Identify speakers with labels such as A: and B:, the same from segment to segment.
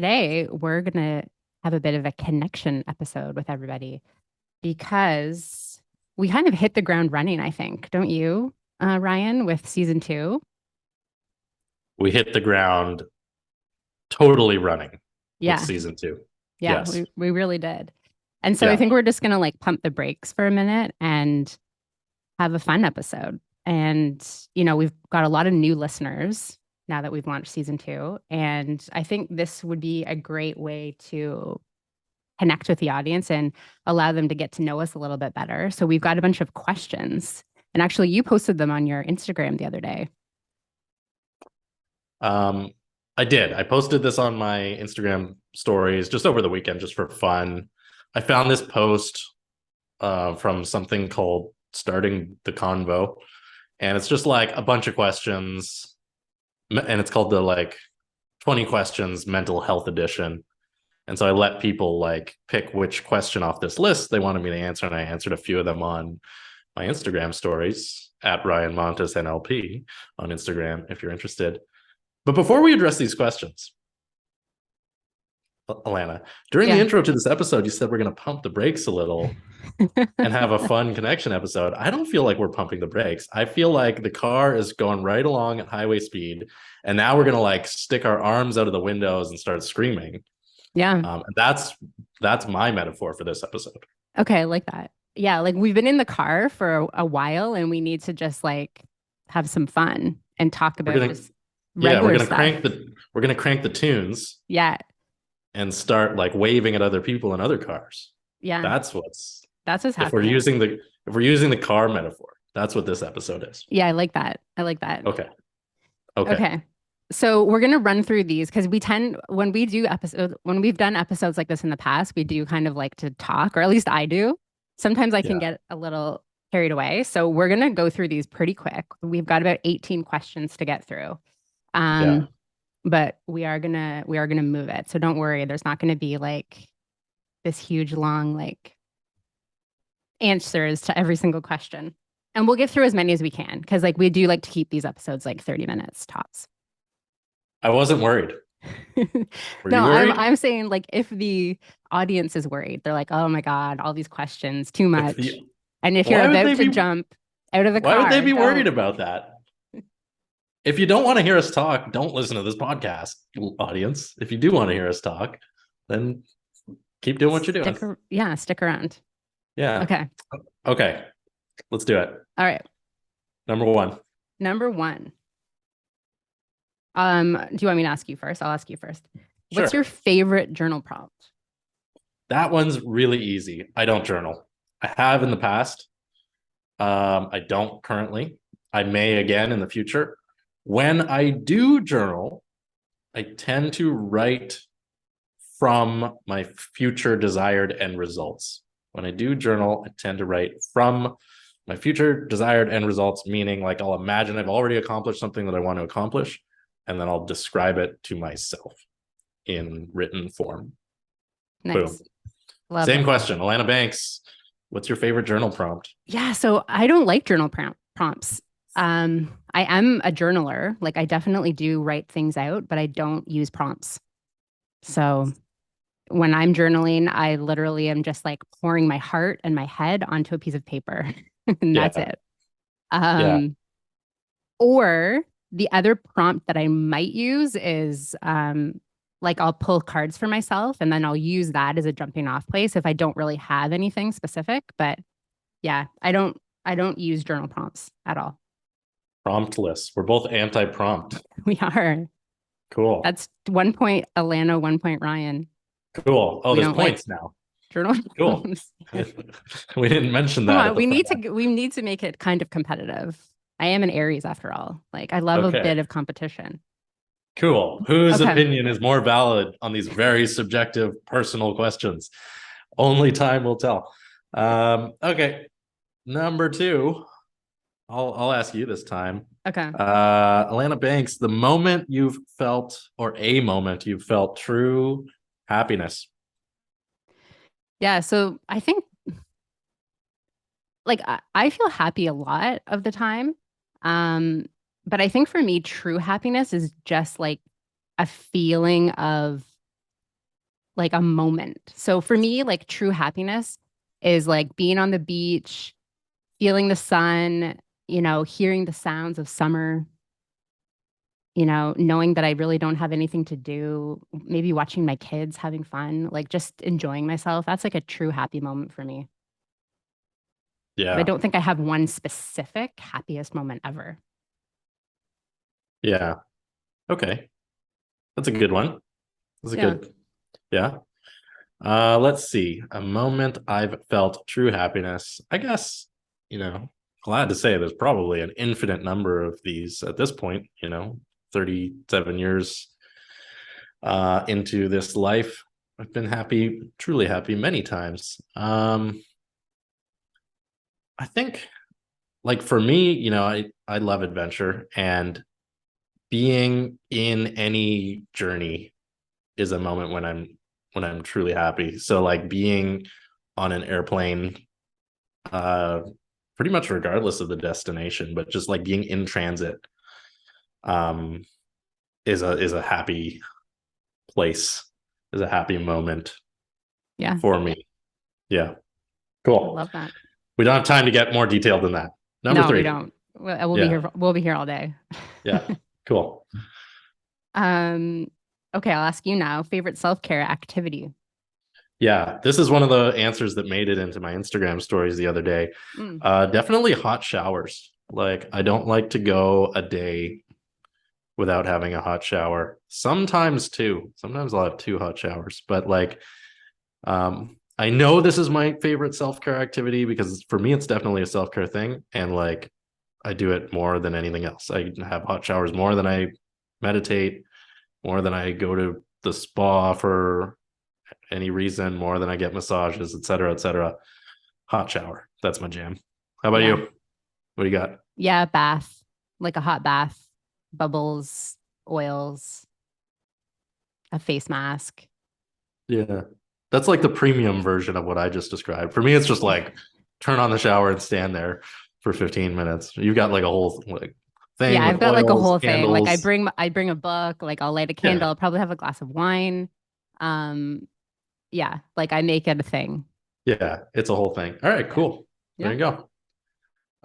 A: today we're going to have a bit of a connection episode with everybody because we kind of hit the ground running, I think. Don't you, Ryan, with season two?
B: We hit the ground totally running with
A: Yeah,
B: season two.
A: yeah,
B: Yes.
A: we really did. And so I
B: Yeah.
A: think we're just going to like pump the brakes for a minute and have a fun episode. And, we've got a lot of new listeners now that we've launched season two. And I think this would be a great way to connect with the audience and allow them to get to know us a little bit better. So we've got a bunch of questions. And actually, you posted them on your Instagram the other day.
B: Um, I did. I posted this on my Instagram stories just over the weekend, just for fun. I found this post from something called Starting the Convo. And it's just like a bunch of questions. And it's called the 20 questions mental health edition. And so I let people pick which question off this list they wanted me to answer. And I answered a few of them on my Instagram stories at Ryan Montis NLP on Instagram, if you're interested. But before we address these questions, Alanna, during the
A: Yeah.
B: intro to this episode, you said we're going to pump the brakes a little and have a fun connection episode. I don't feel like we're pumping the brakes. I feel like the car is going right along at highway speed. And now we're going to stick our arms out of the windows and start screaming.
A: Yeah.
B: And that's my metaphor for this episode.
A: Okay, I like that. Yeah, like we've been in the car for a while and we need to just have some fun and talk
B: We're
A: about
B: gonna
A: just
B: yeah,
A: regular stuff.
B: we're gonna crank the tunes
A: Yeah.
B: and start waving at other people in other cars.
A: Yeah.
B: That's what's
A: That's what's
B: if we're
A: happening.
B: using the car metaphor, that's what this episode is.
A: Yeah, I like that. I like that.
B: Okay.
A: Okay. So we're gonna run through these because we tend when we've done episodes like this in the past, we do kind of like to talk, or at least I do. Sometimes I can
B: Yeah.
A: get a little carried away. So we're gonna go through these pretty quick. We've got about 18 questions to get through.
B: Yeah.
A: But we are gonna move it. So don't worry, there's not gonna be this huge long answers to every single question. And we'll get through as many as we can because we do like to keep these episodes 30 minutes tops.
B: I wasn't worried. Were
A: No,
B: you
A: I'm
B: worried?
A: I'm saying if the audience is worried, they're like, "Oh my God, all these questions, too much." And if you're
B: Why would
A: about
B: they
A: to
B: be
A: jump out of the
B: why would they
A: car,
B: be worried
A: don't.
B: about that? If you don't want to hear us talk, don't listen to this podcast, audience. If you do want to hear us talk, then keep doing what you're doing.
A: Yeah, stick around.
B: Yeah.
A: Okay.
B: Okay. Let's do it.
A: All right.
B: Number one.
A: Number one. Do you want me to ask you first? I'll ask you first.
B: Sure.
A: What's your favorite journal prompt?
B: That one's really easy. I don't journal. I have in the past. I don't currently. I may again in the future. When I do journal, I tend to write from my future desired end results. When I do journal, I tend to write from my future desired end results, meaning I'll imagine I've already accomplished something that I want to accomplish, and then I'll describe it to myself in written form.
A: Nice.
B: Boom.
A: Love
B: Same
A: it.
B: question. Alanna Banks, what's your favorite journal prompt?
A: Yeah, so I don't like journal prompts. I am a journaler. I definitely do write things out, but I don't use prompts. So when I'm journaling, I literally am just pouring my heart and my head onto a piece of paper, and that's
B: Yeah.
A: it.
B: Yeah.
A: Or the other prompt that I might use is I'll pull cards for myself and then I'll use that as a jumping off place if I don't really have anything specific. But yeah, I don't use journal prompts at all.
B: Promptless. We're both anti-prompt.
A: We are.
B: Cool.
A: That's 1 point Alanna, 1 point Ryan.
B: Cool. Oh,
A: We
B: there's
A: don't
B: points now.
A: Journal
B: Cool.
A: prompts.
B: We didn't mention
A: Come
B: that at
A: on,
B: the front.
A: we need to make it kind of competitive. I am an Aries after all. I love a
B: Okay.
A: bit of competition.
B: Cool. Whose
A: Okay.
B: opinion is more valid on these very subjective, personal questions? Only time will tell. Okay. Number two. I'll ask you this time.
A: Okay.
B: Alanna Banks, the moment you've felt, or a moment you've felt true happiness.
A: Yeah, so I think I feel happy a lot of the time. But I think for me, true happiness is just a feeling of like a moment. So for me, like true happiness is like being on the beach, feeling the sun, hearing the sounds of summer, knowing that I really don't have anything to do, maybe watching my kids having fun, like just enjoying myself. That's like a true happy moment for me. But I
B: Yeah.
A: don't think I have one specific happiest moment ever.
B: Yeah. Okay. That's a good one. That's a
A: Yeah.
B: good, yeah. Let's see. A moment I've felt true happiness. I guess, you know, glad to say there's probably an infinite number of these at this point, 37 years into this life. I've been happy, truly happy many times. I think like for me, I love adventure, and being in any journey is a moment when I'm truly happy. So like being on an airplane, uh pretty much regardless of the destination, but just like being in transit um is a happy place, is a happy moment
A: Yeah.
B: for me. Yeah.
A: I
B: Cool.
A: love that.
B: We don't have time to get more detailed than that. Number
A: No, we
B: three.
A: don't. We'll be
B: Yeah.
A: here. We'll be here all day.
B: Yeah. Cool.
A: Um, okay, I'll ask you now. Favorite self-care activity?
B: Yeah, this is one of the answers that made it into my Instagram stories the other day.
A: Mm.
B: Definitely hot showers. Like, I don't like to go a day without having a hot shower. Sometimes two. Sometimes I'll have two hot showers. But like, I know this is my favorite self-care activity because for me, it's definitely a self-care thing. And like, I do it more than anything else. I have hot showers more than I meditate, more than I go to the spa for any reason, more than I get massages, et cetera, et cetera. Hot shower. That's my jam. How about you?
A: Yeah.
B: What do you got?
A: Yeah, bath. Like a hot bath, bubbles, oils, a face mask.
B: Yeah. That's like the premium version of what I just described. For me, it's just
A: Yeah.
B: like turn on the shower and stand there for 15 minutes. You've got like a whole like
A: Yeah,
B: thing
A: I've
B: with
A: got like a
B: oils,
A: whole thing. Like I
B: candles.
A: bring I bring a book, like I'll light a candle,
B: Yeah.
A: I'll probably have a glass of wine. Um, yeah, like I make it a thing.
B: Yeah. It's a whole thing. All right,
A: Yeah.
B: cool. There
A: Yeah.
B: you go.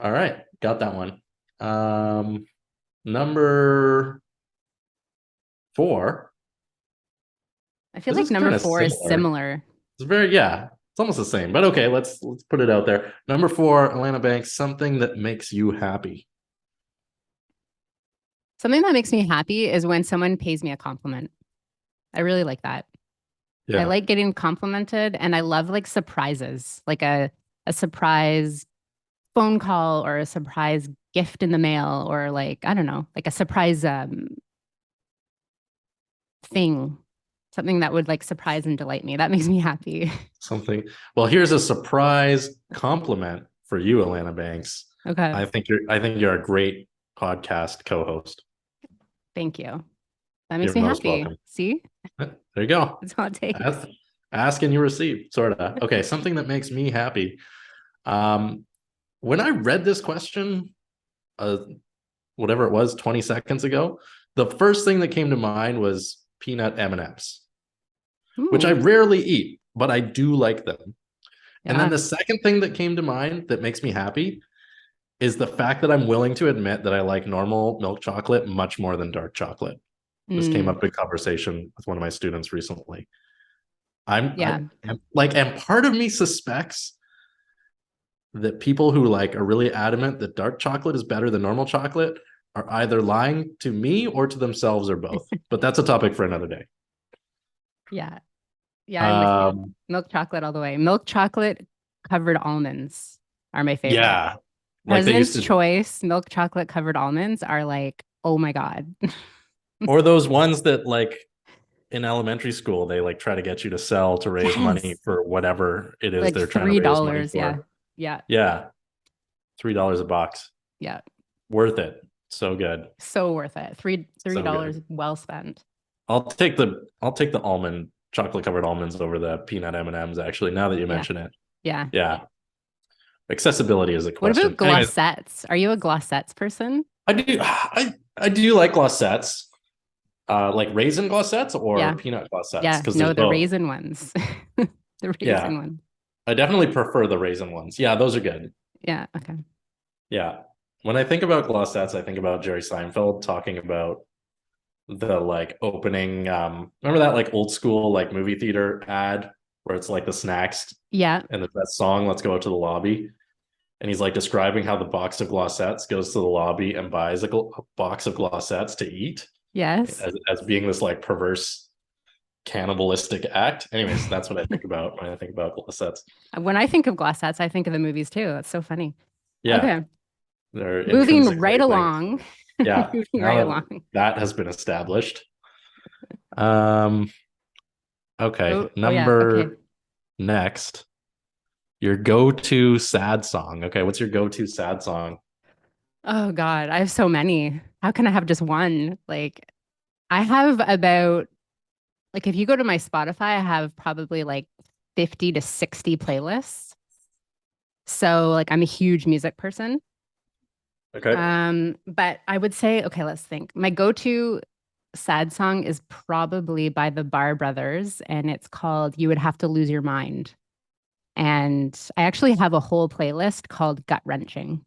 B: All right. Got that one. Um, number four.
A: I feel
B: This
A: like
B: is
A: number
B: kind of
A: four is
B: similar.
A: similar.
B: It's very, yeah, it's almost the same, but okay, let's put it out there. Number four, Alanna Banks, something that makes you happy.
A: Something that makes me happy is when someone pays me a compliment. I really like that. I
B: Yeah,
A: like getting complimented and I love like surprises, like a surprise phone call or a surprise gift in the mail or like, I don't know, like a surprise thing, something that would like surprise and delight me. That makes me happy.
B: something. Well, here's a surprise compliment for you, Alanna Banks.
A: Okay.
B: I think you're a great podcast co-host.
A: Thank you. That makes
B: You're
A: me
B: most
A: happy.
B: welcome.
A: See?
B: There you go.
A: That's all it takes.
B: Ask, ask and you receive, sort of. Okay, something that makes me happy. Um, when I read this question, uh, whatever it was, 20 seconds ago, the first thing that came to mind was peanut M&Ms, which I
A: Ooh,
B: rarely eat, but I do like them. And then
A: yeah.
B: the second thing that came to mind that makes me happy is the fact that I'm willing to admit that I like normal milk chocolate much more than dark chocolate. This came
A: Mm,
B: up in conversation with one of my students recently. I
A: yeah.
B: am like, and part of me suspects that people who like are really adamant that dark chocolate is better than normal chocolate are either lying to me or to themselves or both. But that's a topic for another day.
A: Yeah. Yeah, I'm with you.
B: Um,
A: Milk chocolate all the way. Milk chocolate covered almonds are my favorite.
B: yeah, like they used
A: President's
B: to,
A: Choice milk chocolate covered almonds are like, oh my God.
B: or those ones that like in elementary school they like try to get you to sell to raise money
A: Yes.
B: for whatever it is
A: Like
B: they're trying to raise money
A: $3. Yeah.
B: for.
A: Yeah.
B: Yeah, $3 a box,
A: Yeah.
B: worth it. So good,
A: So worth it. Three
B: so
A: dollars
B: good.
A: well spent.
B: I'll take the almond chocolate covered almonds over the peanut M&Ms. Actually, now that you
A: Yeah.
B: mention it,
A: Yeah.
B: yeah, accessibility is a
A: What about
B: question. Anyways,
A: glossettes? Are you a glossettes person?
B: I do like glossettes. Like raisin glacettes or
A: Yeah.
B: peanut glacettes?
A: Yeah.
B: Because there's
A: No, the
B: both.
A: raisin ones. The
B: Yeah,
A: raisin ones.
B: I definitely prefer the raisin ones. Yeah, those are good.
A: Yeah. Okay.
B: Yeah. When I think about glacettes, I think about Jerry Seinfeld talking about the like opening. Remember that like old school like movie theater ad where it's like the snacks
A: Yeah.
B: and there's that song, Let's Go Out to the Lobby. And he's like describing how the box of glacettes goes to the lobby and buys a box of glacettes to eat
A: Yes.
B: as being this like perverse cannibalistic act. Anyways, that's what I think about when I think about glacettes.
A: When I think of glass hats, I think of the movies too. That's so funny.
B: Yeah,
A: Okay.
B: they're
A: Moving
B: intrinsically
A: right
B: linked.
A: along.
B: Yeah,
A: Moving right
B: now that
A: along.
B: that has been established. Um, okay,
A: Oh yeah. Okay.
B: number next, your go-to sad song. Okay, what's your go-to sad song?
A: Oh God, I have so many. How can I have just one? Like, I have about, like, if you go to my Spotify, I have probably like 50 to 60 playlists. So, like, I'm a huge music person.
B: Okay,
A: But I would say, okay, let's think. My go-to sad song is probably by the Bar Brothers, and it's called You Would Have to Lose Your Mind. And I actually have a whole playlist called Gut Wrenching.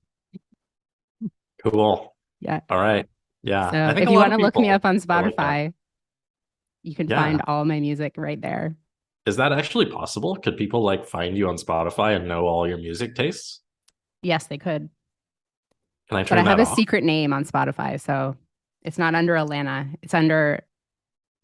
B: cool.
A: Yeah.
B: All right. Yeah, I
A: So
B: think
A: if
B: a
A: you
B: lot
A: want
B: of
A: to look me
B: people
A: up on
B: are like that.
A: Spotify, you can find
B: Yeah.
A: all my music right there.
B: Is that actually possible? Could people like find you on Spotify and know all your music tastes?
A: Yes, they could.
B: Can I
A: But I
B: turn
A: have
B: that
A: a
B: off?
A: secret name on Spotify, so it's not under Alanna. It's under,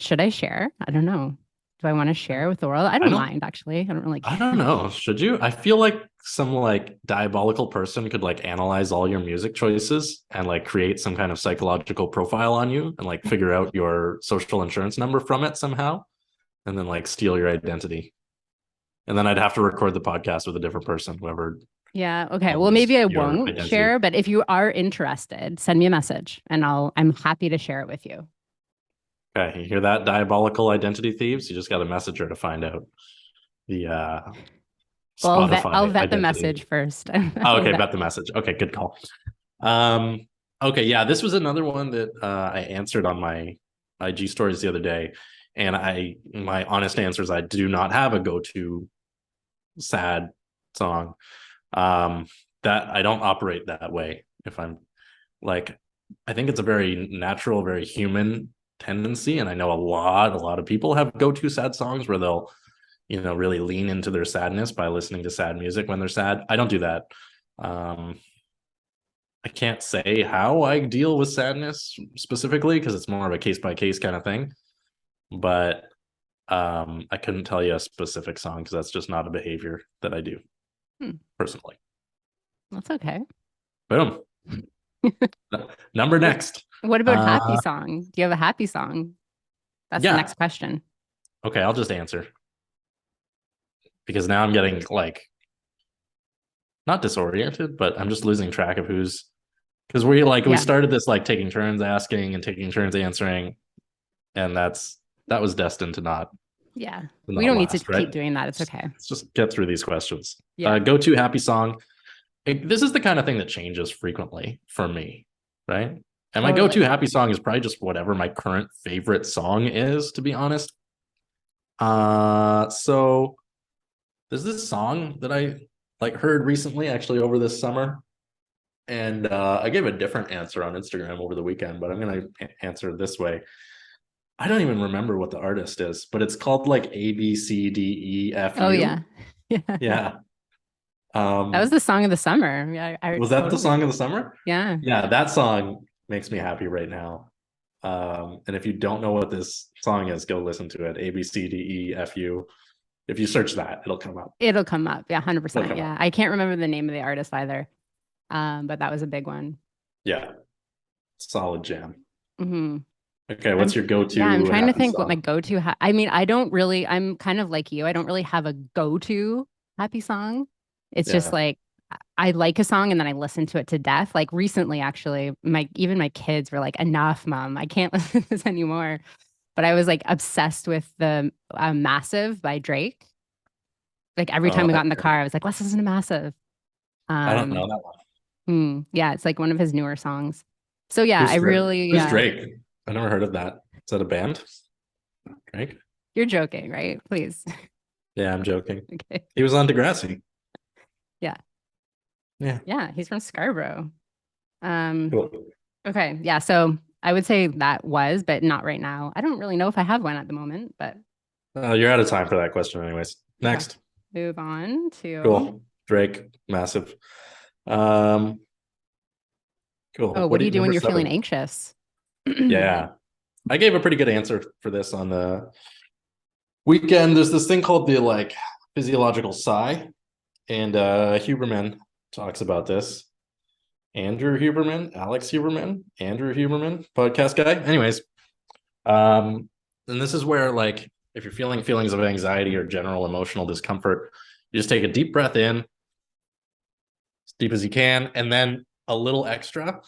A: should I share? I don't know. Do I want to share with the world? I
B: I
A: don't
B: don't
A: mind, actually. I don't really
B: I don't
A: care.
B: know. Should you? I feel like some like diabolical person could like analyze all your music choices and like create some kind of psychological profile on you and like figure out your social insurance number from it somehow and then like steal your identity. And then I'd have to record the podcast with a different person, whoever
A: Yeah, okay. Well,
B: owns
A: maybe I
B: your
A: won't
B: identity.
A: share, but if you are interested, send me a message and I'm happy to share it with you.
B: Okay, you hear that, diabolical identity thieves? You just got a messenger to find out the
A: Well, I'll
B: Spotify
A: vet the
B: identity.
A: message first.
B: Oh,
A: I'll
B: okay,
A: vet
B: bet the
A: it.
B: message. Okay, good call. Um, okay, yeah, this was another one that I answered on my IG stories the other day, and my honest answer is I do not have a go-to sad song. Um, that I don't operate that way. If I'm like, I think it's a very natural, very human tendency, and I know a lot of people have go-to sad songs where they'll really lean into their sadness by listening to sad music when they're sad. I don't do that. Um, I can't say how I deal with sadness specifically because it's more of a case by case kind of thing. But I couldn't tell you a specific song because that's just not a behavior that I do
A: Hmm,
B: personally.
A: that's okay.
B: Boom. Number
A: What
B: next.
A: what about happy
B: Uh,
A: song? Do you have a happy song? That's the
B: yeah.
A: next question.
B: Okay, I'll just answer because now I'm getting like not disoriented, but I'm just losing track of who's because we
A: Yeah.
B: started this like taking turns asking and taking turns answering, and that was destined
A: Yeah.
B: to
A: We
B: not
A: don't need to
B: last, right?
A: keep doing that. It's okay.
B: Let's just get through these questions.
A: Yeah.
B: Go to happy song. This is the kind of thing that changes frequently for me, right? And my go to
A: Totally.
B: happy song is probably just whatever my current favorite song is, to be honest. So there's this song that I like heard recently, actually over this summer, and I gave a different answer on Instagram over the weekend, but I'm gonna answer this way. I don't even remember what the artist is, but it's called like
A: Oh
B: ABCDEFU.
A: yeah. Yeah.
B: Yeah.
A: That was
B: Um,
A: the song of the summer. Yeah, I
B: was that the
A: totally.
B: song of the summer?
A: Yeah.
B: Yeah, that song makes me happy right now. And if you don't know what this song is, go listen to it. ABCDEFU. If you search that, it'll come up.
A: It'll come up. Yeah,
B: It'll
A: 100%.
B: come
A: Yeah.
B: up.
A: I can't remember the name of the artist either. But that was a big one.
B: Yeah, solid jam.
A: Hmm.
B: Okay, what's your
A: Yeah, I'm
B: go-to
A: trying to
B: happy
A: think what my
B: song?
A: go-to I mean, I don't really, I'm kind of like you. I don't really have a go-to happy song. It's just
B: Yeah.
A: like I like a song and then I listen to it to death. Like recently, actually, my kids were like, "Enough, mom. I can't listen to this anymore." But I was like obsessed with the Massive by Drake. Like every time
B: Oh,
A: we got in the car, I was like, "Let's listen to Massive."
B: I don't
A: Um,
B: know that one.
A: yeah, it's like one of his newer songs. So yeah, I
B: Who's Drake?
A: really
B: Who's Drake? I never heard of that. Is that a band? Right?
A: You're joking, right? Please.
B: Yeah, I'm joking.
A: Okay.
B: He was on Degrassi.
A: Yeah.
B: Yeah.
A: Yeah, he's from Scarborough. Um,
B: Cool.
A: okay. Yeah, so I would say that was, but not right now. I don't really know if I have one at the moment, but
B: You're out of time for that question, anyways.
A: okay.
B: Next.
A: Move on to
B: Cool. Drake, massive. Um, cool.
A: oh, what
B: What
A: do
B: do
A: you
B: you
A: do when
B: number
A: you're feeling
B: 7?
A: anxious?
B: Yeah. I gave a pretty good answer for this on the weekend. There's this thing called the like physiological sigh, and Huberman talks about this. Andrew Huberman, Alex Huberman, Andrew Huberman, podcast guy. Anyways, and this is where like if you're feeling feelings of anxiety or general emotional discomfort, you just take a deep breath in, as deep as you can, and then a little extra.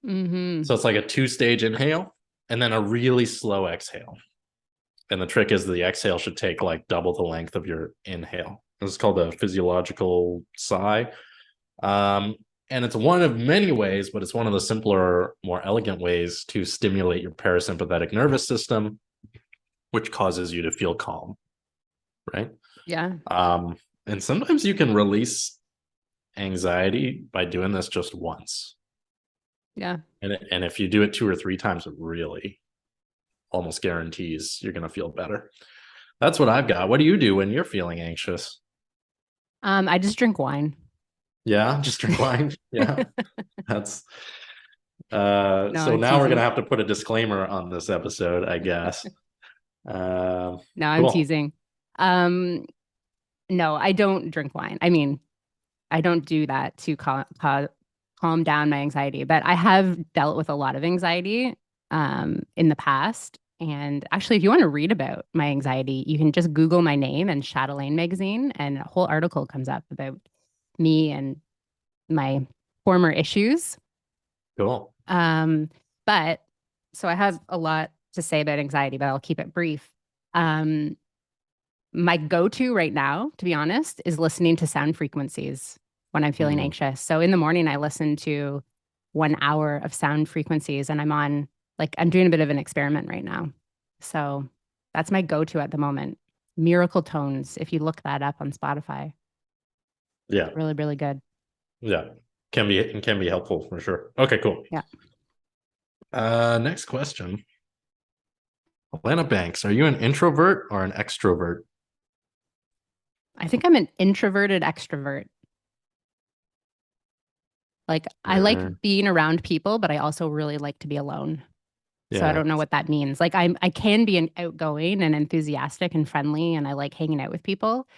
A: Mm-hmm.
B: So it's like a 2-stage inhale and then a really slow exhale. And the trick is the exhale should take like double the length of your inhale. This is called a physiological sigh. And it's one of many ways, but it's one of the simpler, more elegant ways to stimulate your parasympathetic nervous system, which causes you to feel calm, right?
A: Yeah.
B: And sometimes you can release anxiety by doing this just once.
A: Yeah.
B: And if you do it 2 or 3 times, it really almost guarantees you're going to feel better. That's what I've got. What do you do when you're feeling anxious?
A: I just drink wine.
B: Yeah, just drink wine. Yeah, that's
A: No,
B: so
A: I'm
B: now we're gonna
A: teasing.
B: have to put a disclaimer on this episode, I guess.
A: No, I'm
B: Cool.
A: teasing. Um, no, I don't drink wine. I mean, I don't do that to calm down my anxiety, but I have dealt with a lot of anxiety in the past. And actually, if you want to read about my anxiety, you can just Google my name and Chatelaine magazine, and a whole article comes up about me and my former issues.
B: Cool.
A: Um, but so I have a lot to say about anxiety, but I'll keep it brief. Um, my go-to right now, to be honest, is listening to sound frequencies when I'm feeling
B: Mm,
A: anxious. So in the morning, I listen to 1 hour of sound frequencies, and I'm doing a bit of an experiment right now. So that's my go-to at the moment. Miracle Tones, if you look that up on Spotify,
B: yeah,
A: really, really good.
B: yeah. Can be helpful for sure. Okay, cool.
A: Yeah.
B: Next question. Alanna Banks, are you an introvert or an extrovert?
A: I think I'm an introverted extrovert. Like I like
B: Uh,
A: being around people, but I also really like to be alone. So I
B: yeah,
A: don't know what that means. Like I can be an outgoing and enthusiastic and friendly and I like hanging out with people,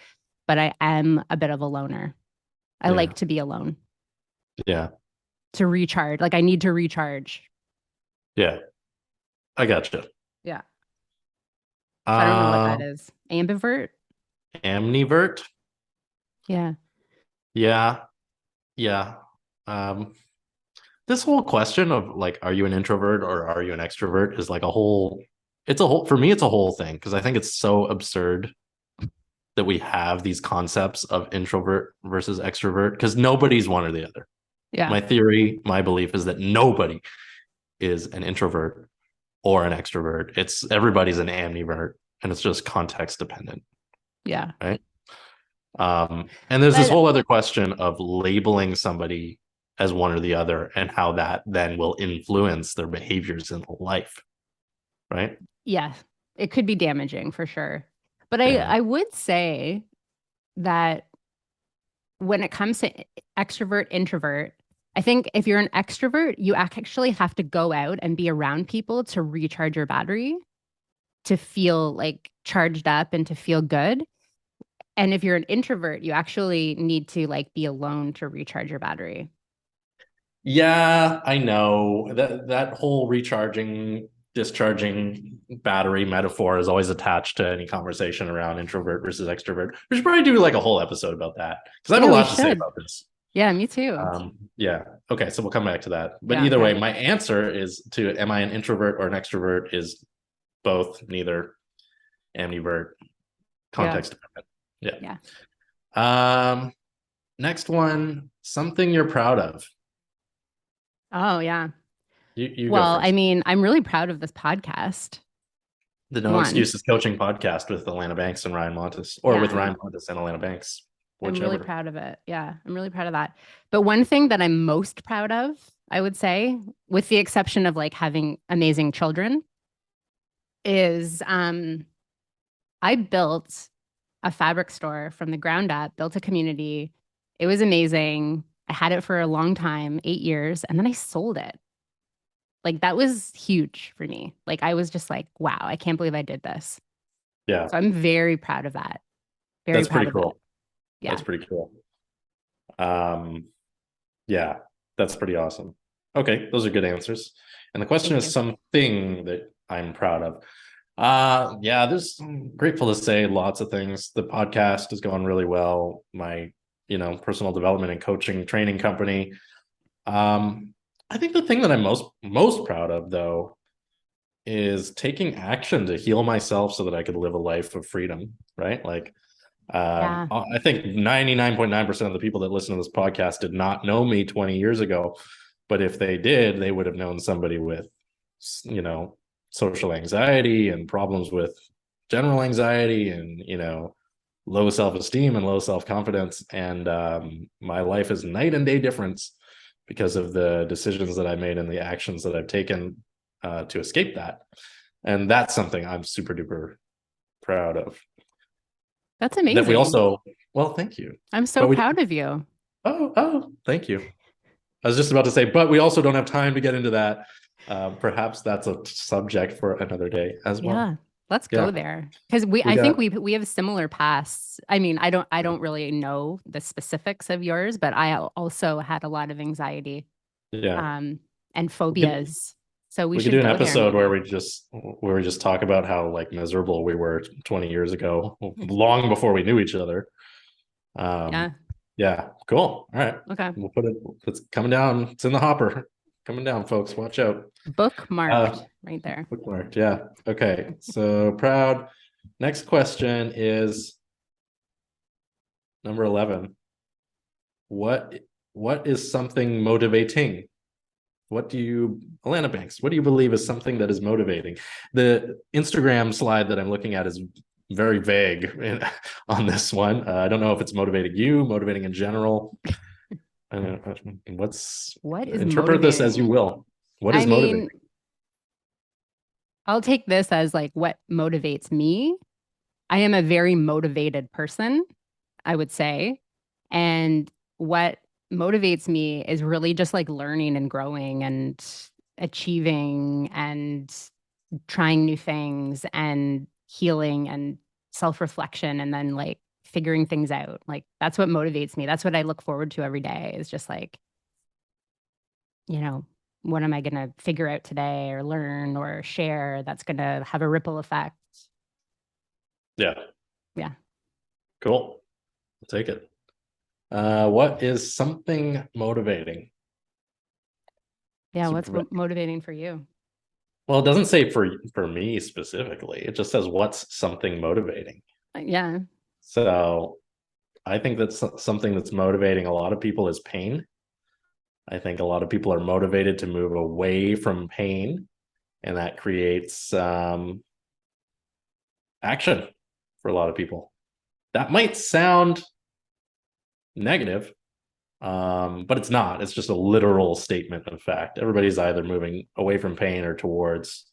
A: but I am a bit of a loner. I
B: yeah,
A: like to be alone
B: yeah,
A: to recharge. Like I need to recharge.
B: yeah. I gotcha.
A: Yeah. So I don't know what
B: Uh,
A: that is. Ambivert?
B: amnivert.
A: Yeah.
B: Yeah, yeah. Um, this whole question of like, are you an introvert or are you an extrovert is like for me, it's a whole thing because I think it's so absurd that we have these concepts of introvert versus extrovert because nobody's one or the other.
A: Yeah.
B: My belief is that nobody is an introvert or an extrovert. It's everybody's an ambivert and it's just context dependent,
A: Yeah.
B: right? And there's this
A: But
B: whole other question of labeling somebody as one or the other and how that then will influence their behaviors in life, right?
A: yeah, it could be damaging for sure. But
B: Yeah.
A: I would say that when it comes to extrovert, introvert, I think if you're an extrovert, you actually have to go out and be around people to recharge your battery, to feel like charged up and to feel good. And if you're an introvert, you actually need to like be alone to recharge your battery.
B: Yeah, I know that whole recharging, discharging battery metaphor is always attached to any conversation around introvert versus extrovert. We should probably do like a whole episode about that because I have a
A: Yeah, we
B: lot to say
A: should.
B: about this.
A: Yeah, me too.
B: Yeah. Okay, so we'll come back to that. But
A: Yeah,
B: either way,
A: okay.
B: my answer is to am I an introvert or an extrovert is both, neither, ambivert,
A: Yeah.
B: context dependent.
A: Yeah.
B: Yeah. Next one, something you're proud of.
A: Oh, yeah.
B: You go
A: Well, I
B: first.
A: mean, I'm really proud of this podcast.
B: The No
A: One.
B: Excuses Coaching Podcast with Alanna Banks and Ryan Montis, or
A: Yeah,
B: with Ryan Montis and Alanna Banks,
A: I'm really
B: whichever.
A: proud of it. Yeah, I'm really proud of that. But one thing that I'm most proud of, I would say, with the exception of like having amazing children, is I built a fabric store from the ground up, built a community. It was amazing. I had it for a long time, 8 years, and then I sold it. Like that was huge for me. Like I was just like, wow, I can't believe I did this.
B: Yeah,
A: So I'm very proud of that. Very
B: that's
A: proud
B: pretty
A: of that.
B: cool.
A: Yeah.
B: That's pretty cool. Um, yeah, that's pretty awesome. Okay, those are good answers. And the question
A: Thank
B: is
A: you.
B: something that I'm proud of. Yeah, there's grateful to say lots of things. The podcast is going really well. My, personal development and coaching training company. Um, I think the thing that I'm most proud of though is taking action to heal myself so that I could live a life of freedom, right? Like
A: Yeah.
B: I think 99.9% of the people that listen to this podcast did not know me 20 years ago. But if they did, they would have known somebody with, you know, social anxiety and problems with general anxiety and, low self esteem and low self confidence. And my life is night and day difference because of the decisions that I made and the actions that I've taken to escape that. And that's something I'm super duper proud of.
A: That's
B: That we
A: amazing.
B: also, well, thank you.
A: I'm so
B: But we,
A: proud of you.
B: thank you. I was just about to say, but we also don't have time to get into that. Perhaps that's a subject for another day as well.
A: Yeah. Let's go
B: Yeah,
A: there. Because we
B: we
A: I think
B: got,
A: we have similar pasts. I mean, I don't really know the specifics of yours, but I also had a lot of anxiety
B: yeah.
A: um and
B: We could
A: phobias. So we
B: we could
A: should
B: do an
A: go there
B: episode where
A: maybe.
B: we just talk about how like miserable we were 20 years ago, long before we knew each other. Um,
A: Yeah.
B: yeah, cool. All right,
A: Okay.
B: we'll put it. It's coming down. It's in the hopper. Coming down, folks. Watch out. Uh,
A: Bookmarked right there.
B: Bookmarked. Yeah. Okay. So proud. Next question is number 11. What what is something motivating? Alanna Banks, what do you believe is something that is motivating? The Instagram slide that I'm looking at is very vague on this one. I don't know if it's motivating you, motivating in general. What's
A: What is
B: interpret this as you
A: motivating?
B: will. What
A: I
B: is motivating?
A: mean, I'll take this as like what motivates me. I am a very motivated person, I would say. And what motivates me is really just like learning and growing and achieving and trying new things and healing and self reflection and then like figuring things out. Like that's what motivates me. That's what I look forward to every day is just like, you know, what am I going to figure out today or learn or share that's going to have a ripple effect?
B: Yeah,
A: Yeah.
B: cool. I'll take it. What is something motivating?
A: Yeah. What's
B: Super vague.
A: motivating for you?
B: Well, it doesn't say for me specifically. It just says what's something motivating.
A: Yeah.
B: So I think that's something that's motivating a lot of people is pain. I think a lot of people are motivated to move away from pain, and that creates action for a lot of people. That might sound negative, but it's not. It's just a literal statement of fact. Everybody's either moving away from pain or towards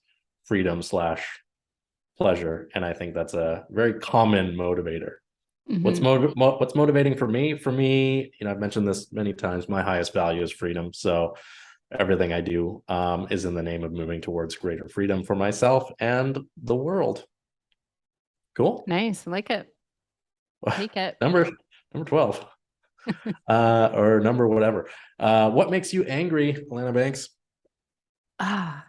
B: freedom slash pleasure, and I think that's a very common motivator.
A: Hmm.
B: What's motivating for me? For me, I've mentioned this many times. My highest value is freedom. So everything I do is in the name of moving towards greater freedom for myself and the world. Cool.
A: Nice. I like it. Take it.
B: number 12, or number whatever. What makes you angry, Alanna Banks?
A: Ah,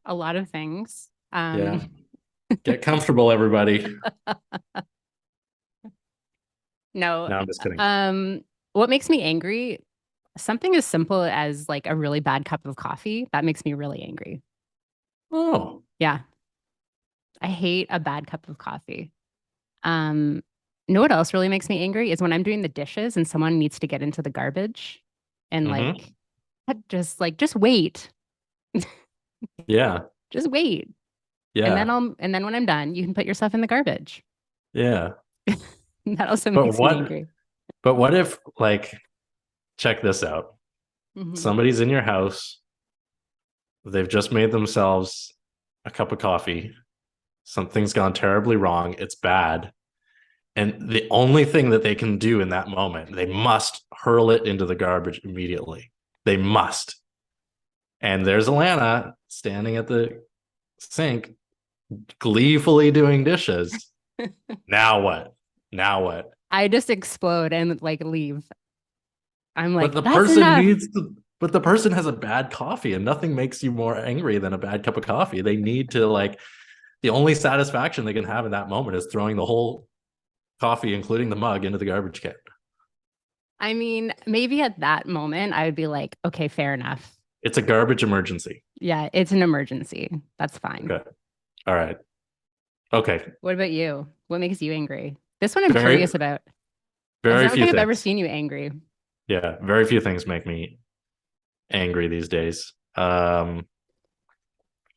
A: a lot of things.
B: Yeah. Get comfortable, everybody.
A: No.
B: No, I'm just kidding.
A: Um, what makes me angry? Something as simple as like a really bad cup of coffee, that makes me really angry.
B: Oh,
A: Yeah. I hate a bad cup of coffee. Um, know what else really makes me angry is when I'm doing the dishes and someone needs to get into the garbage and
B: mm-hmm.
A: just wait.
B: Yeah.
A: Just wait.
B: Yeah.
A: And then when I'm done, you can put yourself in the garbage.
B: Yeah.
A: That also
B: But
A: makes me
B: what
A: angry.
B: but what if, like, check this out.
A: Hmm.
B: Somebody's in your house, they've just made themselves a cup of coffee. Something's gone terribly wrong. It's bad. And the only thing that they can do in that moment, they must hurl it into the garbage immediately. They must. And there's Alanna standing at the sink, gleefully doing dishes. Now what? Now what?
A: I just explode and like leave. I'm
B: But
A: like,
B: the
A: that's
B: person
A: enough.
B: needs to, but the person has a bad coffee, and nothing makes you more angry than a bad cup of coffee. They need to, like, the only satisfaction they can have in that moment is throwing the whole coffee, including the mug, into the garbage can.
A: I mean, maybe at that moment, I would be like, okay, fair enough.
B: It's a garbage emergency.
A: Yeah, it's an emergency. That's fine.
B: Okay. All right. Okay.
A: What about you? What makes you angry? This one I'm
B: Very,
A: curious about. I
B: very
A: don't
B: few
A: think I've ever
B: things.
A: seen you angry.
B: Yeah. Very few things make me angry these days. Boy,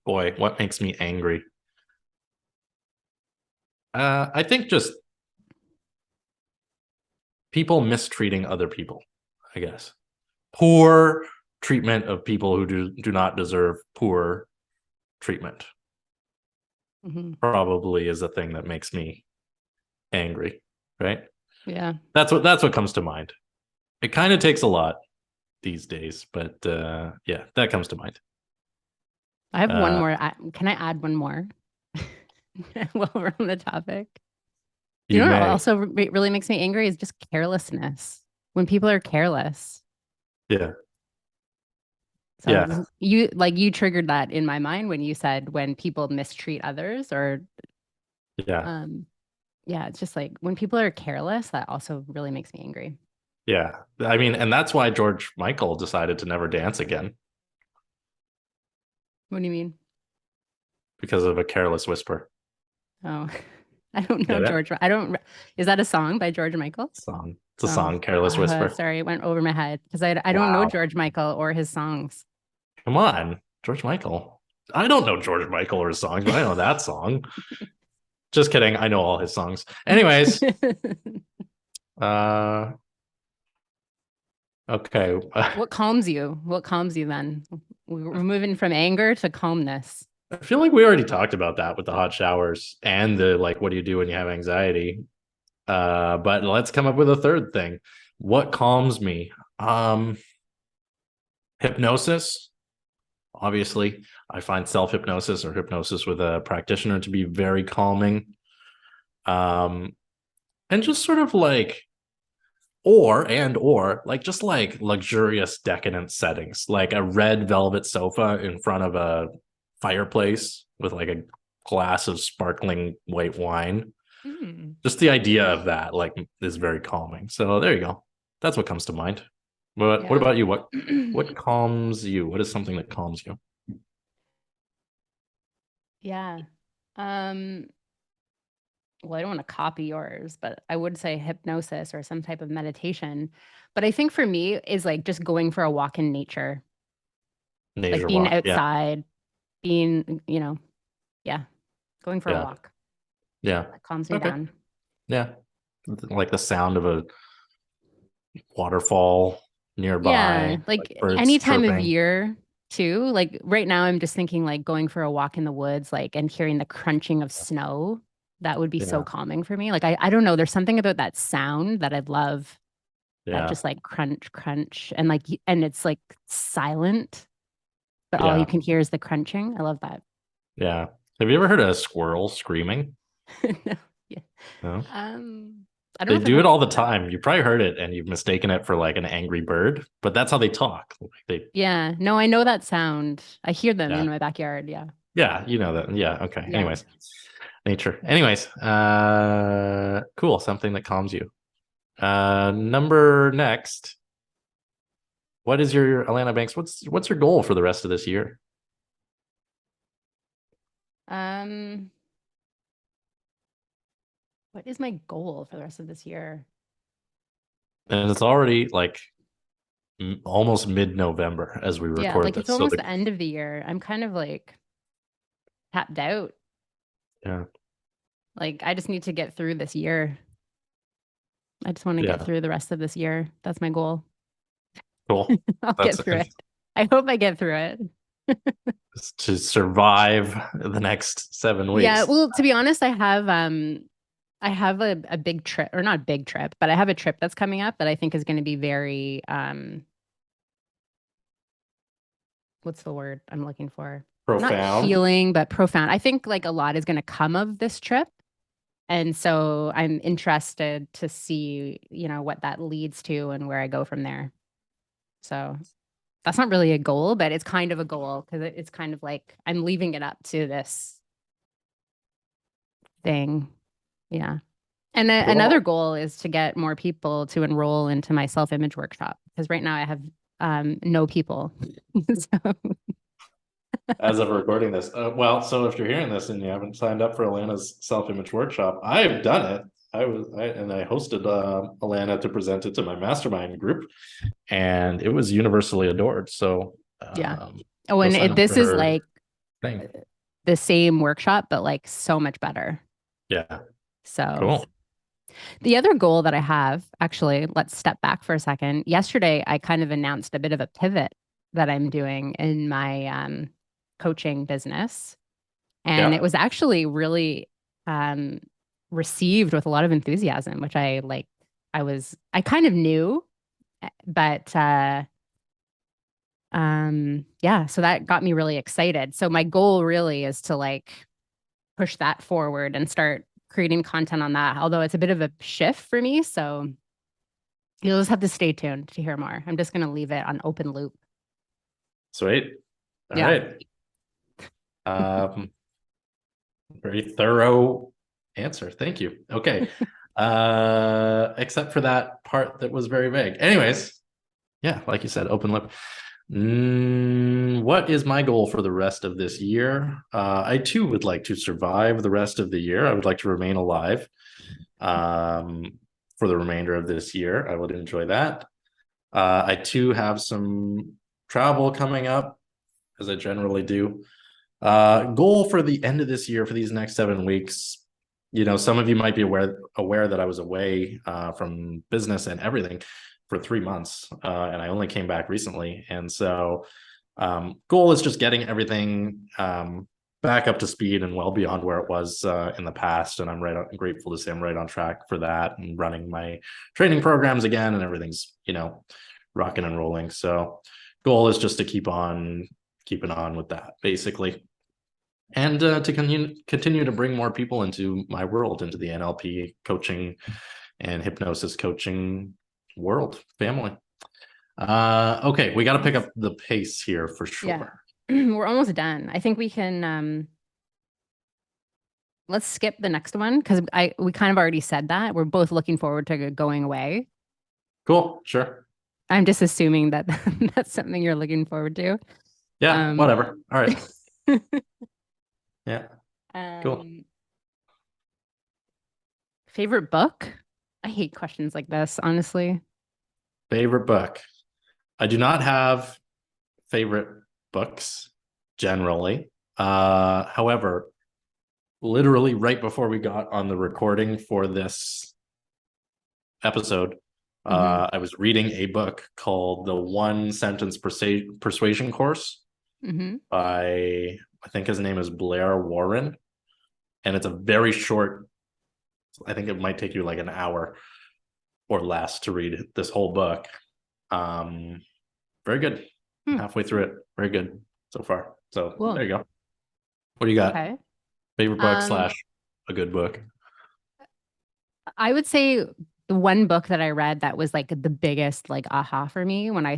B: what makes me angry? I think just people mistreating other people, I guess. Poor treatment of people who do not deserve poor treatment
A: Hmm.
B: probably is a thing that makes me angry, right?
A: Yeah.
B: That's what comes to mind. It kind of takes a lot these days, but yeah, that comes to mind.
A: I have one
B: Uh,
A: more. Can I add one more while we're on the topic? You
B: you
A: know what
B: may,
A: also really makes me angry is just carelessness. When people are careless.
B: yeah,
A: So
B: yeah,
A: you triggered that in my mind when you said when people mistreat others or
B: yeah,
A: um yeah, it's just like when people are careless, that also really makes me angry.
B: yeah. I mean, and that's why George Michael decided to never dance again,
A: What do you mean?
B: because of a careless whisper.
A: Oh, I don't know
B: Get it?
A: George. I don't. Is that a song by George Michael?
B: Song. It's a
A: Oh,
B: song, Careless Whisper.
A: sorry, it went over my head because I don't know
B: Wow.
A: George Michael or his songs.
B: Come on, George Michael. I don't know George Michael or his songs, but I know that song. Just kidding. I know all his songs. Anyways, uh, okay.
A: What calms you? What calms you then? We're moving from anger to calmness.
B: I feel like we already talked about that with the hot showers and the, like, what do you do when you have anxiety? But let's come up with a third thing. What calms me? Um, Hypnosis. Obviously, I find self hypnosis or hypnosis with a practitioner to be very calming. Um, and just sort of like, or like, just like luxurious decadent settings, like a red velvet sofa in front of a fireplace with like a glass of sparkling white wine.
A: Hmm.
B: Just the idea of that, like, is very calming. So there you go. That's what comes to mind. But what
A: Yeah.
B: about you? What calms you? What is something that calms you?
A: Yeah. Um, well, I don't want to copy yours, but I would say hypnosis or some type of meditation. But I think for me is like just going for a walk in nature, like
B: Nature
A: being
B: walk. Yeah.
A: outside, being, yeah, going for a
B: Yeah.
A: walk.
B: Yeah.
A: That calms me
B: Okay.
A: down.
B: Yeah. Like the sound of a waterfall
A: Yeah,
B: nearby, like
A: like
B: birds
A: any time of
B: chirping.
A: year too. Like right now, I'm just thinking like going for a walk in the woods, like and hearing the crunching of snow. That would be so
B: Yeah.
A: calming for me. Like I don't know. There's something about that sound that I love. That
B: Yeah.
A: just like crunch, crunch, and like and it's like silent, but all you
B: Yeah.
A: can hear is the crunching. I love that.
B: Yeah. Have you ever heard a squirrel screaming?
A: No, yeah.
B: No.
A: I don't know
B: They
A: if I've
B: do
A: heard
B: it
A: it
B: all the
A: before.
B: time. You probably heard it and you've mistaken it for like an angry bird, but that's how they talk. Like they,
A: Yeah, no, I know that sound. I hear them in
B: yeah.
A: my backyard. Yeah,
B: Yeah, you know that. Yeah, okay.
A: yeah.
B: Anyways, nature. Anyways, cool. Something that calms you. Number next. What is your Alanna Banks? What's your goal for the rest of this year?
A: Um, what is my goal for the rest of this year?
B: And it's already like almost mid-November as we
A: Yeah,
B: record
A: like
B: this.
A: it's
B: So
A: almost
B: the
A: the end of the year. I'm kind of like tapped out.
B: Yeah.
A: Like, I just need to get through this year. I just want to get
B: Yeah.
A: through the rest of this year. That's my goal.
B: Cool.
A: I'll
B: That's
A: get through it. I hope I get through it.
B: to survive the next seven
A: Yeah,
B: weeks.
A: well, to be honest, I have a big trip, or not big trip, but I have a trip that's coming up that I think is going to be very what's the word I'm looking for? Not
B: Profound.
A: healing, but profound. I think like a lot is going to come of this trip. And so I'm interested to see, what that leads to and where I go from there. So that's not really a goal, but it's kind of a goal because it's kind of like I'm leaving it up to this thing. Yeah. And another
B: Cool.
A: goal is to get more people to enroll into my self-image workshop because right now I have no people. So,
B: As of recording this. Well, so if you're hearing this and you haven't signed up for Alanna's self-image workshop, I've done it. I hosted Alanna to present it to my mastermind group, and it was universally adored. So
A: yeah. Oh,
B: go
A: and
B: sign up for
A: this is
B: her
A: like
B: thing.
A: the same workshop, but like so much better.
B: Yeah,
A: So
B: cool.
A: the other goal that I have, actually, let's step back for a second. Yesterday, I kind of announced a bit of a pivot that I'm doing in my coaching business. And it
B: Yeah.
A: was actually really um, received with a lot of enthusiasm, which I like. I kind of knew, but yeah, so that got me really excited. So my goal really is to like push that forward and start creating content on that, although it's a bit of a shift for me. So you'll just have to stay tuned to hear more. I'm just going to leave it on open loop.
B: Sweet. All
A: Yeah.
B: right. Um, very thorough answer. Thank you. Okay. Except for that part that was very vague. Anyways, yeah, like you said, open lip. What is my goal for the rest of this year? I too would like to survive the rest of the year. I would like to remain alive for the remainder of this year. I would enjoy that. I too have some travel coming up, as I generally do. Goal for the end of this year for these next 7 weeks. Some of you might be aware that I was away from business and everything for 3 months, and I only came back recently. And so, goal is just getting everything back up to speed and well beyond where it was in the past. And I'm grateful to say I'm right on track for that and running my training programs again, and everything's rocking and rolling. So, goal is just to keep on keeping on with that, basically, and to continue to bring more people into my world, into the NLP coaching and hypnosis coaching world family. Okay, we got to pick up the pace here for
A: Yeah.
B: sure.
A: We're almost done. I think we can let's skip the next one because we kind of already said that. We're both looking forward to going away.
B: Cool, sure.
A: I'm just assuming that that's something you're looking forward to.
B: Yeah,
A: Um,
B: whatever. All right. Yeah, cool.
A: um, favorite book? I hate questions like this, honestly.
B: Favorite book. I do not have favorite books generally. However, literally right before we got on the recording for this episode,
A: Hmm.
B: I was reading a book called The One Sentence Persuasion Course
A: Hmm.
B: by, I think his name is Blair Warren. And it's a very short, I think it might take you like an hour or less to read this whole book. Very good.
A: Hmm.
B: Halfway through it. Very good so far. So
A: Cool.
B: there you go. What do you got?
A: Okay.
B: Favorite book
A: Um,
B: slash a good book?
A: I would say the one book that I read that was like the biggest like aha for me when I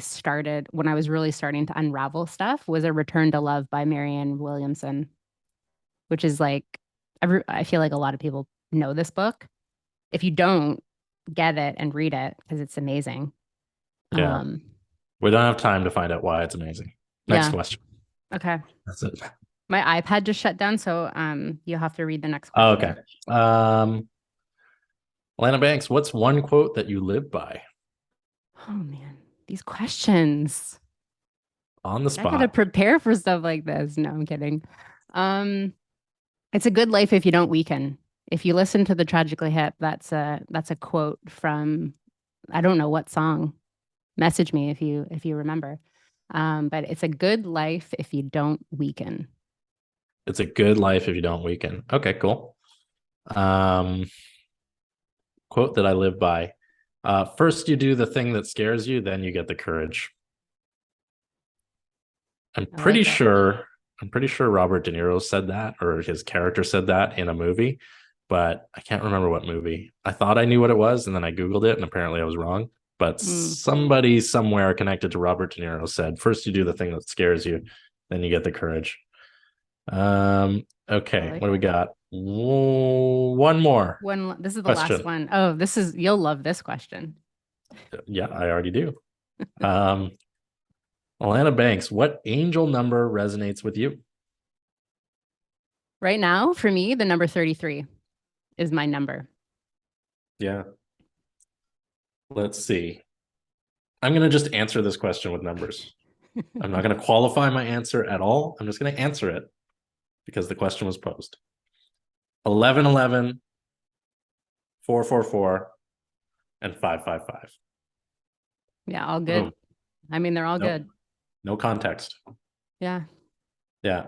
A: was really starting to unravel stuff was A Return to Love by Marianne Williamson, which is like I feel like a lot of people know this book. If you don't, get it and read it because it's amazing.
B: Yeah.
A: Um,
B: We don't have time to find out why it's amazing. Next
A: yeah.
B: question.
A: Okay.
B: That's it.
A: My iPad just shut down, so you'll have to read the next
B: Oh, okay.
A: question.
B: Alanna Banks, what's one quote that you live by?
A: Oh man, these questions.
B: On the
A: I gotta
B: spot.
A: prepare for stuff like this. No, I'm kidding. Um, It's a good life if you don't weaken. If you listen to the Tragically Hip, that's a quote from I don't know what song. Message me if you remember. But it's a good life if you don't weaken.
B: It's a good life if you don't weaken. Okay, cool. Um, quote that I live by. First, you do the thing that scares you, then you get the courage. I'm
A: I
B: pretty
A: like it.
B: sure I'm pretty sure Robert De Niro said that or his character said that in a movie, but I can't remember what movie. I thought I knew what it was and then I googled it and apparently I was wrong. But
A: Mm,
B: somebody somewhere connected to Robert De Niro said, "First you do the thing that scares you, then you get the courage."
A: I
B: Okay,
A: like
B: what do we
A: it.
B: got? One more
A: This is the last
B: question.
A: one. Oh, this is you'll love this question.
B: Yeah, I already do. Um, Alanna Banks, what angel number resonates with you?
A: Right now, for me, the number 33 is my number.
B: Yeah, let's see. I'm going to just answer this question with numbers. I'm not going to qualify my answer at all. I'm just going to answer it because the question was posed. 11, 11, 4, 4, 4, and 5, 5, 5.
A: Yeah, all good.
B: Boom.
A: I mean, they're all
B: No,
A: good.
B: no context.
A: Yeah,
B: Yeah.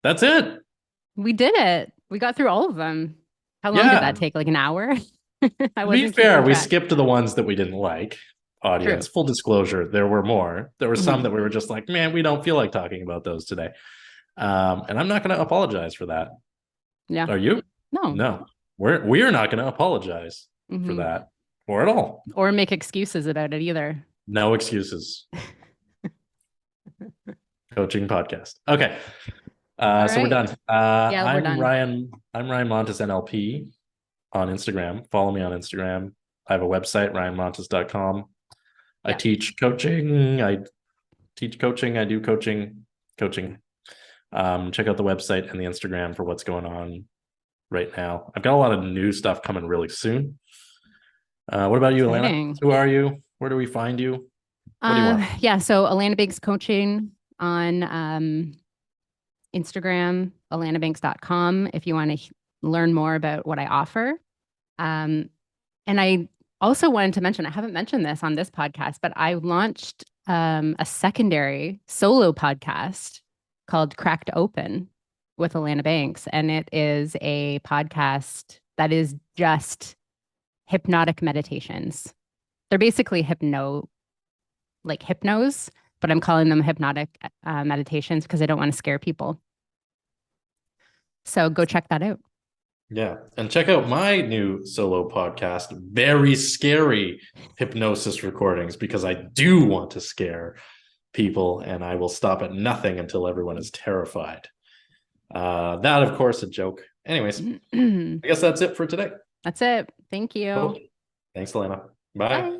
B: That's it.
A: we did it. We got through all of them. How long did that
B: Yeah.
A: take? Like an hour? I
B: To be
A: wasn't
B: fair,
A: keeping
B: we
A: track.
B: skipped to the ones that we didn't like.
A: True.
B: Audience, full disclosure, there were more. There were some
A: Hmm.
B: that we were just like, man, we don't feel like talking about those today. And I'm not going to apologize for that.
A: Yeah.
B: Are you?
A: No.
B: No, we're not going to apologize for
A: Hmm.
B: that or at all.
A: Or make excuses about it either.
B: No excuses. Coaching podcast. Okay.
A: All
B: So we're
A: right.
B: done.
A: Yeah, we're done.
B: I'm Ryan Montis NLP on Instagram. Follow me on Instagram. I have a website, ryanmontis.com. I
A: Yeah.
B: teach coaching. I teach coaching. I do coaching. Check out the website and the Instagram for what's going on right now. I've got a lot of new stuff coming really soon. What about you, Alanna?
A: Exciting.
B: Who are you? Where do we find you? What do you want?
A: Yeah, so Alanna Banks coaching on Instagram, alannabanks.com if you want to learn more about what I offer. Um, and I also wanted to mention, I haven't mentioned this on this podcast, but I launched a secondary solo podcast called Cracked Open with Alanna Banks. And it is a podcast that is just hypnotic meditations. They're basically hypnos, but I'm calling them hypnotic meditations because I don't want to scare people. So go check that out.
B: Yeah. And check out my new solo podcast, Very Scary Hypnosis Recordings, because I do want to scare people and I will stop at nothing until everyone is terrified. That, of course, a joke. Anyways, I guess that's it for today.
A: That's it. Thank you.
B: Cool. Thanks, Elena. Bye.
A: Bye.